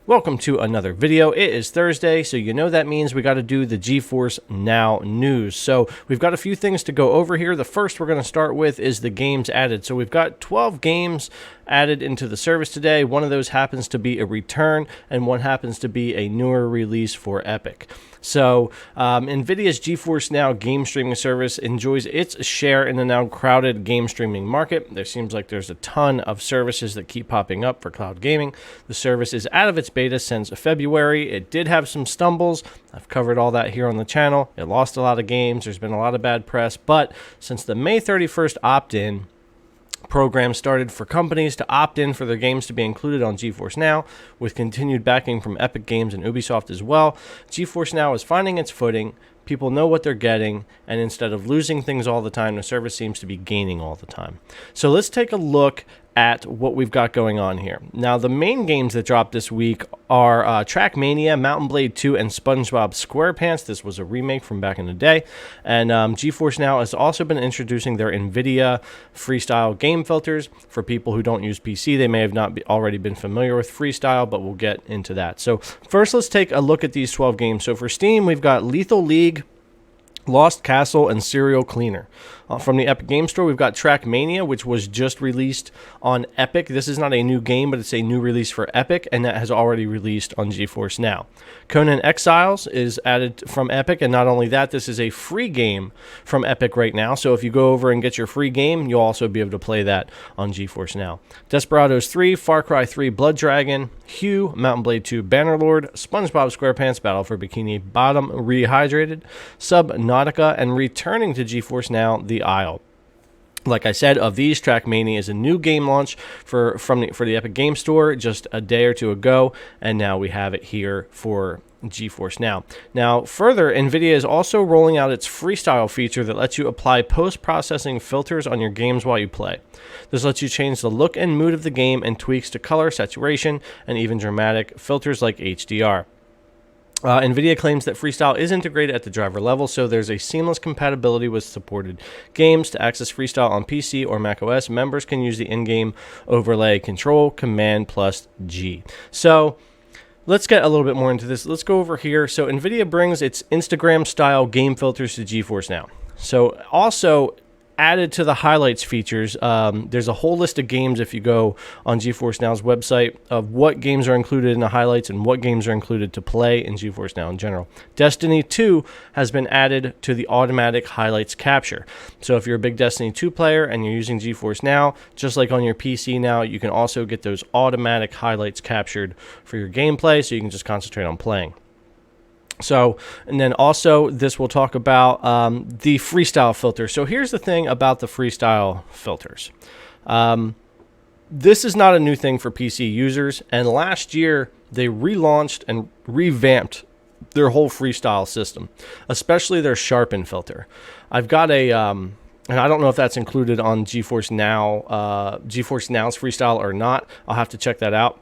Welcome to another video. It is Thursday, so you know that means we got to do the Geforce Now news. So we've got a few things to go over here. The first we're going to start with is the games added. So we've got 12 games added into the service today. One of those happens to be a return, and one happens to be a newer release for Epic. So Nvidia's Geforce Now game streaming service enjoys its share in the now crowded game streaming market. There seems like there's a ton of services that keep popping up for cloud gaming. The service is out of its beta since February. It did have some stumbles. I've covered all that here on the channel. It lost a lot of games. There's been a lot of bad press, but since the May 31st opt-in program started for companies to opt in for their games to be included on Geforce Now, with continued backing from Epic Games and Ubisoft as well, Geforce Now is finding its footing. People know what they're getting, and instead of losing things all the time, the service seems to be gaining all the time. So let's take a look at what we've got going on here. Now, the main games that dropped this week are Trackmania, Mountain Blade 2, and SpongeBob SquarePants. This was a remake from back in the day. And Geforce Now has also been introducing their Nvidia FreeStyle game filters. For people who don't use PC, they may have not already been familiar with FreeStyle, but we'll get into that. So first, let's take a look at these 12 games. So for Steam, we've got Lethal League, Lost Castle, and Serial Cleaner. From the Epic Game Store, we've got Trackmania, which was just released on Epic. This is not a new game, but it's a new release for Epic, and that has already released on Geforce Now. Conan Exiles is added from Epic, and not only that, this is a free game from Epic right now, so if you go over and get your free game, you'll also be able to play that on Geforce Now. Desperados 3, Far Cry 3, Blood Dragon, Hue, Mountain Blade 2, Bannerlord, SpongeBob SquarePants, Battle for Bikini Bottom Rehydrated, Subnautica, and returning to Geforce Now, The Isle. Like I said, of these, Trackmania is a new game launch for the Epic Game Store just a day or two ago, and now we have it here for Geforce Now. Now, further, Nvidia is also rolling out its FreeStyle feature that lets you apply post-processing filters on your games while you play. This lets you change the look and mood of the game and tweaks to color, saturation, and even dramatic filters like HDR. Nvidia claims that FreeStyle is integrated at the driver level, so there's a seamless compatibility with supported games. To access FreeStyle on PC or macOS, members can use the in-game overlay Control Command plus G. So let's get a little bit more into this. Let's go over here. So Nvidia brings its Instagram-style game filters to Geforce Now. So also added to the highlights features, there's a whole list of games if you go on Geforce Now's website of what games are included in the highlights and what games are included to play in Geforce Now in general. Destiny 2 has been added to the automatic highlights capture. So if you're a big Destiny 2 player and you're using Geforce Now, just like on your PC now, you can also get those automatic highlights captured for your gameplay, so you can just concentrate on playing. So, and then also this will talk about the FreeStyle filter. So here's the thing about the FreeStyle filters. This is not a new thing for PC users, and last year they relaunched and revamped their whole FreeStyle system, especially their sharpen filter. I've got a and I don't know if that's included on Geforce Now, Geforce Now's FreeStyle or not. I'll have to check that out.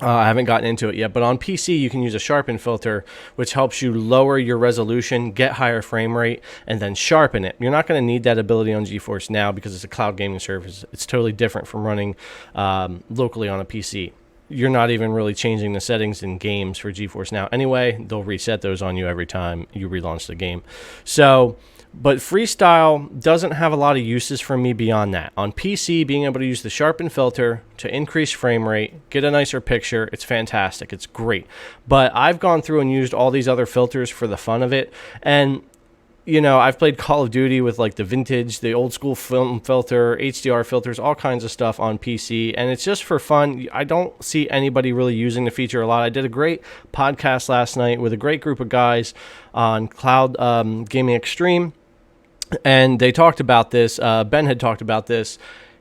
I haven't gotten into it yet, but on PC you can use a sharpen filter, which helps you lower your resolution, get higher frame rate, and then sharpen it. You're not going to need that ability on Geforce Now because it's a cloud gaming service. It's totally different from running locally on a PC. You're not even really changing the settings in games for Geforce Now anyway. They'll reset those on you every time you relaunch the game. So, but FreeStyle doesn't have a lot of uses for me beyond that. On PC, being able to use the sharpen filter to increase frame rate, get a nicer picture, it's fantastic. It's great. But I've gone through and used all these other filters for the fun of it. And, you know, I've played Call of Duty with like the vintage, the old school film filter, HDR filters, all kinds of stuff on PC. And it's just for fun. I don't see anybody really using the feature a lot. I did a great podcast last night with a great group of guys on Cloud Gaming Extreme. And they talked about this. Ben had talked about this.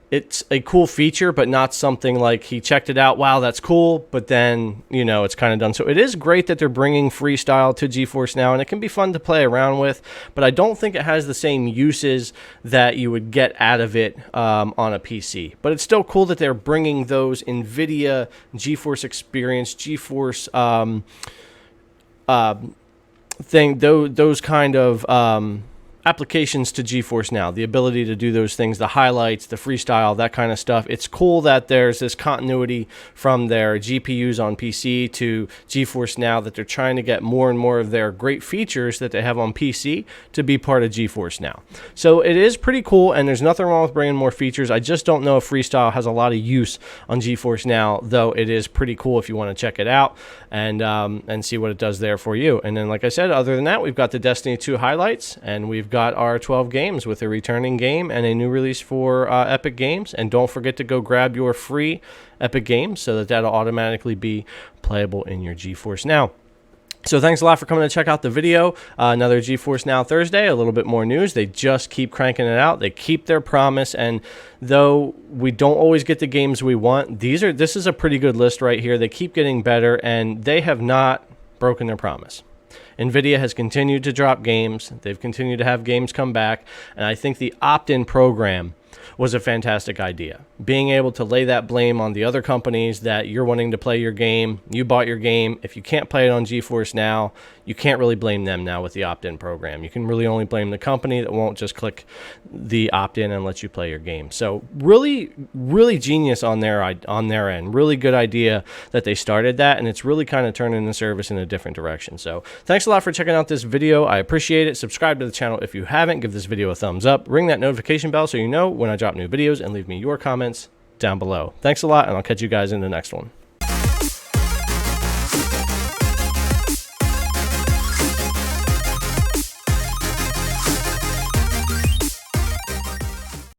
It's a cool feature, but not something like he checked it out. Wow, that's cool. But then, you know, it's kind of done. So it is great that they're bringing FreeStyle to Geforce Now, and it can be fun to play around with. But I don't think it has the same uses that you would get out of it on a PC. But it's still cool that they're bringing those NVIDIA GeForce Experience, GeForce thing, those kind of applications to Geforce Now, the ability to do those things, the highlights, the freestyle, that kind of stuff. It's cool that there's this continuity from their GPUs on PC to Geforce Now, that they're trying to get more and more of their great features that they have on PC to be part of Geforce Now. So it is pretty cool, and there's nothing wrong with bringing more features. I just don't know if freestyle has a lot of use on Geforce Now, though it is pretty cool if you want to check it out and see what it does there for you. And then, like I said, other than that, we've got the Destiny 2 highlights, and we've got our 12 games with a returning game and a new release for Epic Games. And don't forget to go grab your free Epic Games so that that'll automatically be playable in your Geforce Now. So thanks a lot for coming to check out the video. Another Geforce Now Thursday, a little bit more news. They just keep cranking it out. They keep their promise, and though we don't always get the games we want, this is a pretty good list right here. They keep getting better, and they have not broken their promise. Nvidia has continued to drop games. They've continued to have games come back, and I think the opt-in program was a fantastic idea. Being able to lay that blame on the other companies that you're wanting to play your game, you bought your game. If you can't play it on Geforce Now, you can't really blame them now with the opt-in program. You can really only blame the company that won't just click the opt-in and let you play your game. So really, really genius on their end. Really good idea that they started that, and it's really kind of turning the service in a different direction. So thanks a lot for checking out this video. I appreciate it. Subscribe to the channel if you haven't. Give this video a thumbs up. Ring that notification bell so you know when I drop new videos, and leave me your comments down below. Thanks a lot, and I'll catch you guys in the next one.